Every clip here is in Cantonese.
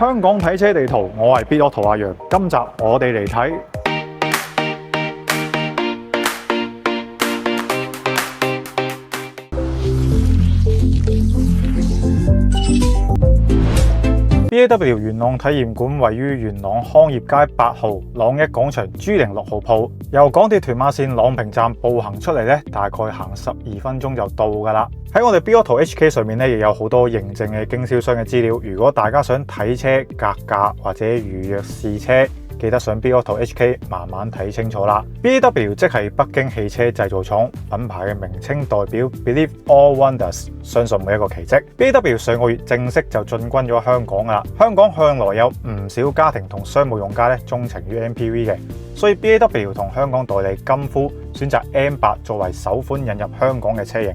香港睇車地圖，我係 B.Otto 阿楊。今集我哋嚟睇BAW 元朗體驗館，位於元朗康業街8號朗一廣場 G06號鋪。由港鐵屯馬線朗屏站步行出嚟咧，大概行12分鐘就到㗎啦。喺我哋 B.Otto HK 上面咧，亦有好多認證嘅經銷商嘅資料。如果大家想睇車格價或者預約試車，記得上 B.Otto HK 慢慢睇清楚啦。BAW 即係北京汽車製造廠，品牌嘅名稱代表 Believe All Wonders， 相信每一個奇蹟。BAW 上個月正式就進軍咗香港啦。香港向來有唔少家庭同商務用家咧鍾情於 MPV 嘅，所以 BAW 同香港代理金夫選擇 M8 作為首款引入香港嘅車型。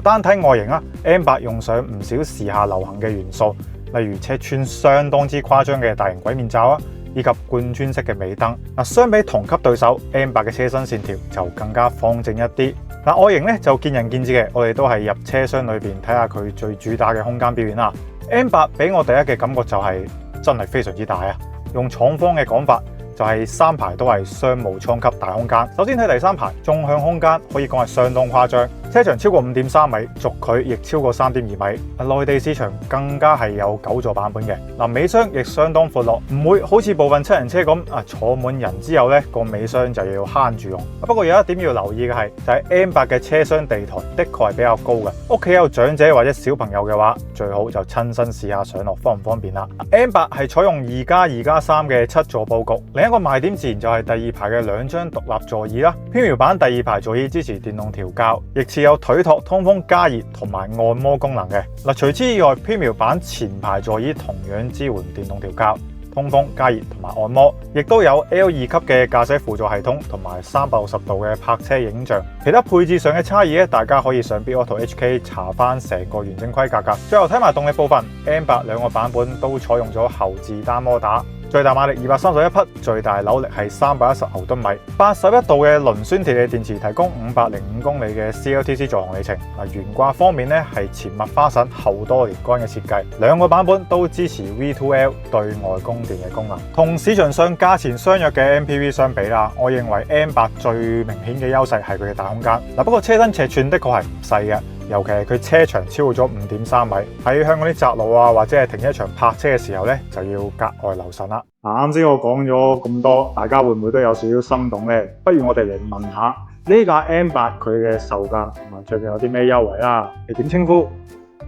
單睇外形啦 ，M8 用上唔少時下流行嘅元素，例如車窗相當之誇張嘅大型鬼面罩啊，以及貫穿式嘅尾燈。相比同級對手 M8 嘅車身線條就更加方正一啲。外形咧就見仁見智嘅，我哋都係入車廂裏邊睇下佢最主打嘅空間表現啦。M8 俾我第一嘅感覺就係真係非常之大啊！用廠方嘅講法，就係三排都係商務艙級大空間。首先睇第三排，縱向空間可以講係相當誇張，車長超過5.3米，軸距亦超過3.2米。內地市場更加係有9座版本嘅。尾箱亦相當闊落，唔會好似部分七人車咁坐滿人之後呢個尾箱就要慳住用。不過有一點要留意嘅係，就係 M8 嘅車廂地台的確係比較高嘅。屋企有長者或者小朋友嘅話，最好就親身試下上落方唔方便啦。M8 係採用2+2+3嘅7座佈局。另一個賣點自然就係第二排嘅2張獨立座椅啦。Premium 版第二排座椅支持電動調校，亦設有腿托、通風、加熱同埋按摩功能嘅。除此以外 Premium 版前排座椅同樣支援電動調校、通風、加熱同埋按摩，亦都有 L2 級嘅駕駛輔助系統同埋360度嘅泊車影像。其他配置上嘅差異咧，大家可以上 B.Otto HK 查翻成個完整規格噶。最後睇埋動力部分 ，M8 兩個版本都採用咗後置單摩打。最大馬力231匹，最大扭力係310牛頓米。81度嘅磷酸鐵鋰電池提供505公里嘅 CLTC 續航里程。懸掛方面咧係前麥花臣後多連桿嘅設計，兩個版本都支持 V2L 對外供電嘅功能。同市場上價錢相若嘅 MPV 相比啦，我認為 M8 最明顯嘅優勢係佢嘅大空間。不過車身尺寸的確係唔細嘅。尤其係佢車長超過咗5.3米，喺香港啲窄路或者係停車場泊車嘅時候咧，就要格外留神啦。啱先我講咗咁多，大家會唔會都有少少心動呢？不如我哋嚟問下呢架 M8 佢嘅售價同埋最近有啲咩優惠啦？你點稱呼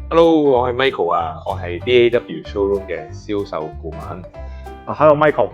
？Hello， 我係 Michael 啊，我係 BAW Showroom 嘅銷售顧問。Hello Michael，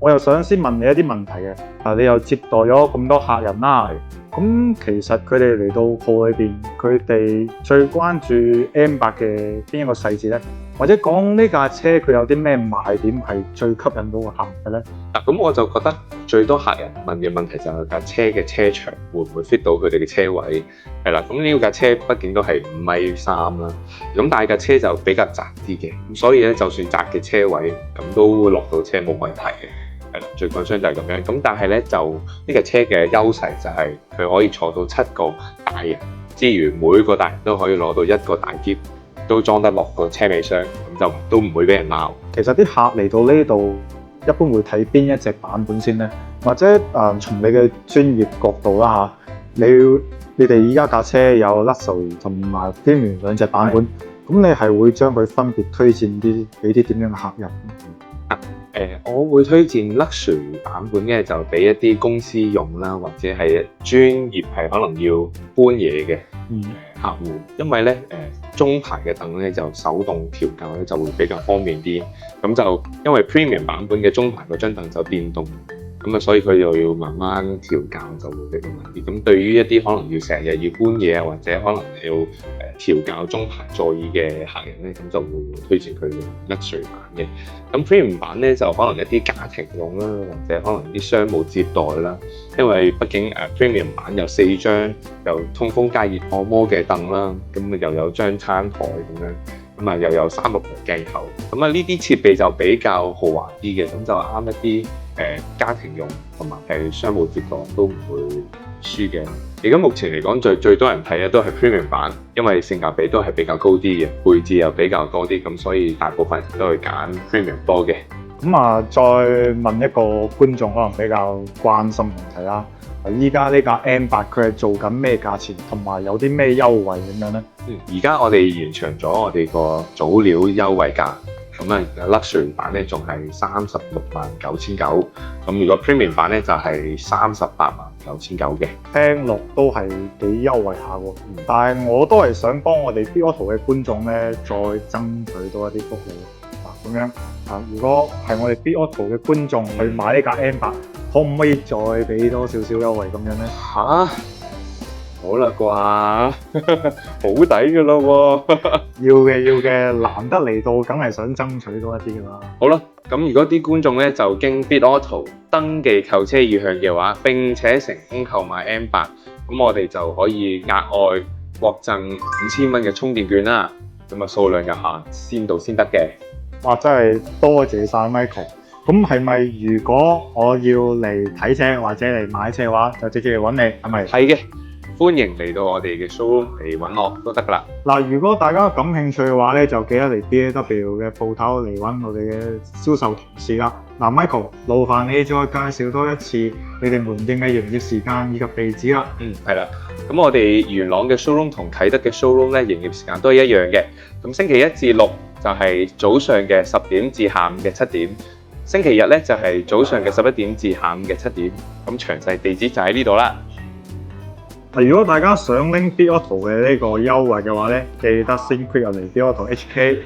我又想先問你一啲問題嘅。你又接待咗咁多客人啦。咁其實佢哋嚟到鋪裏邊，佢哋最關注 M8 嘅邊一個細節呢？或者講呢架車佢有啲咩賣點係最吸引到個客嘅呢？咁我就覺得最多客人問嘅問題就係架車嘅車長會唔會 fit 到佢哋嘅車位？係啦，咁呢架車畢竟都係5.3米啦，咁但係架車就比較窄啲嘅，咁所以咧就算窄嘅車位咁都會落到車冇問題嘅。係啦，最緊張就係咁樣。咁但係咧就呢架車嘅優勢就係佢可以坐到7個大人之餘，每個大人都可以攞到一個大篋，都裝得落個車尾箱，咁就都唔會俾人鬧。其實啲客嚟到呢度一般會睇邊一隻版本先呢？或者從你嘅專業角度啦嚇，你哋依家架車有 Luxury 同埋 Premium 兩隻版本，咁你係會將佢分別推薦啲俾啲點樣嘅客人？我會推薦 Luxury 版本嘅就俾一啲公司用啦，或者係專業係可能要搬嘢嘅客戶，因為咧中排嘅凳咧就手動調校咧就會比較方便啲。咁就因為 Premium 版本嘅中排嗰張凳就電動，咁所以佢又要慢慢調校就會比較慢啲。咁對於一啲可能要成日要搬嘢或者可能要調校中排座椅嘅客人咧，咁就會推薦佢 Luxury 版嘅。咁 Premium 版咧就可能一啲家庭用啦，或者可能啲商務接待啦。因為畢竟Premium 版有4張有通風加熱按摩嘅凳啦，咁又有張餐台咁樣，又有360鏡頭，咁呢啲設備就比較豪華啲嘅，咁就啱一啲家庭用同埋係商務接檔都唔會輸嘅。而家目前嚟講最多人睇嘅都係 Premium 版，因為性價比都係比較高啲嘅，配置又比較多啲，咁所以大部分人都會揀 Premium 多嘅。咁啊，再問一個觀眾可能比較關心問題啦。依家呢架 M8 佢係做緊咩價錢，同埋有啲咩優惠咁樣咧？而家我哋延長咗我哋個早料優惠價，咁啊 Luxury 版咧仲係369900，咁如果 Premium 版咧就係389,900嘅。聽落都係幾優惠下喎，但係我都係想幫我哋 Bitauto 嘅觀眾咧再爭取多一啲福利。咁樣啊，如果係我哋 Bitauto 嘅觀眾去買呢架 M8，可唔可以再俾多少少優惠咁樣咧？好啦啩，好抵噶咯喎！要嘅，難得嚟到，梗係想爭取多一啲噶啦。好啦，咁如果啲觀眾咧就經 Bitauto 登記購車意向嘅話，並且成功購買 M8，咁我哋就可以額外獲贈5000蚊嘅充電券啦。咁啊數量有限，先到先得嘅。哇！真係多謝晒 Michael。咁係咪如果我要嚟睇車或者嚟買車嘅話，就直接嚟揾你係咪？係嘅，歡迎嚟到我哋嘅 showroom 嚟揾我都得噶啦。嗱，如果大家感興趣嘅話咧，就記得嚟 BAW 嘅鋪頭嚟揾我哋嘅銷售同事啦。嗱，Michael，勞煩你再介紹多一次你哋門店嘅營業時間以及地址啦。係啦。咁我哋元朗嘅 showroom 同啟德嘅 showroom 咧，營業時間都係一樣嘅。咁星期一至六就係早上嘅10點至下午嘅7點，星期日咧就係早上嘅11點至下午嘅7點。咁詳細地址就喺呢度啦。如果大家想拎 Bitauto 嘅呢個優惠嘅話咧，記得先 click 入嚟 Bitauto HK，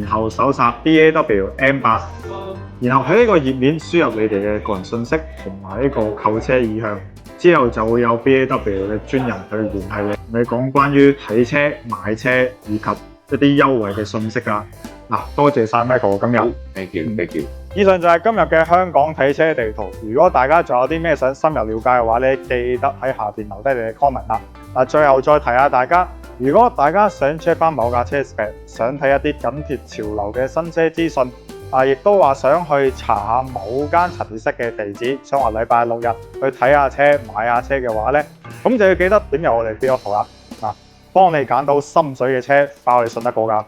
然後搜索 BAW M8， 然後喺呢個頁面輸入你哋嘅個人信息同埋呢個購車意向，之後就會有 BAW 嘅專人去聯繫你，你講關於睇車、買車以及一啲優惠嘅信息啦。嗱，多謝晒 Michael 今日。Thank you。以上就係今日嘅香港睇車地圖。如果大家仲有啲咩想深入了解嘅話咧，記得喺下邊留低你嘅 comment 啦。嗱，最後再提下大家，如果大家想 check 翻某架車 spec， 想睇一啲緊貼潮流嘅新車資訊，亦都話想去查下某間陳列室嘅地址，想話禮拜6日去睇下車、買下車嘅話咧，咁就要記得點入我哋 Bitauto啦。幫你揀到心水嘅車，包你信得過㗎。